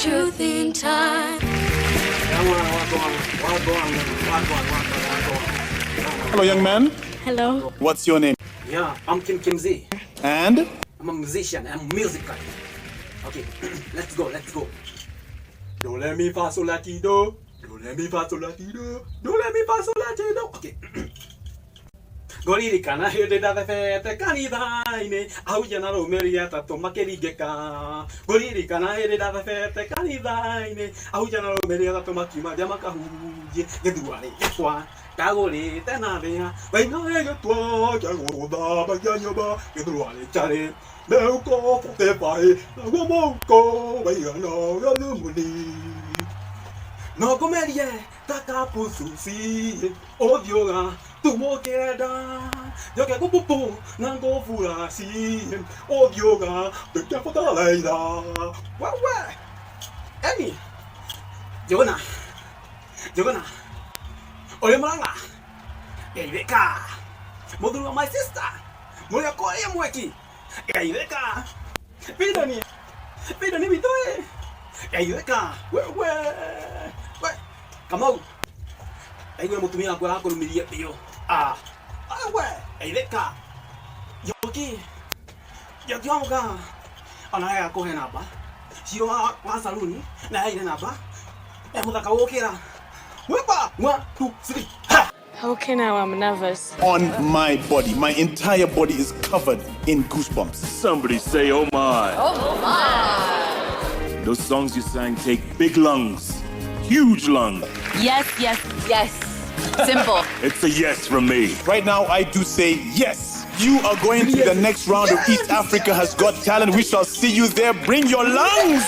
truth in time. Hello, young man. Hello. What's your name? Yeah, I'm Kim Z. And? I'm a musician. I'm a music guy. Okay, let's go. Do let me fa sol la ti do. Do let me fa sol la ti do. Do let me fa sol la ti do. Okay. Goriri kana hede da fete kanidaine. Au jana ro meriata to makeri geka. Goriri kana hede da fete kanidaine. Au jana ro meriata to makima jama kahuje. Geduale kwa. Kagore tenavea. Vai no ega tua. Kago da baganya ba. Geduale chare. Neuko pote pai. Gomoko. Vai no yalumuni. No comerie. Takapususi. Odioga. Tumo queda, yo que pupu, nango furasi, odioga, te que fota leida. Wa, Emi, Jogana, oye malanga, Eibeka, modulu my sister, moya koya mweki, Eibeka, pidoni bitoe, Eibeka, we, come on, aiwe mutumia kwa lako lumilia pio. Eibeka, yoki amuka, anaya kohe napa, shiro wa saluni, na ine napa, mutaka wokera, wepa, 1, 2, 3, ha! Okay, now I'm nervous. On my body. My entire body is covered in goosebumps. Somebody say, oh my. Oh my. Those songs you sang take big lungs. Huge lungs. Yes. Simple. It's a yes from me. Right now, I do say yes. You are going to the next round of East Africa Has Got Talent. We shall see you there. Bring your lungs.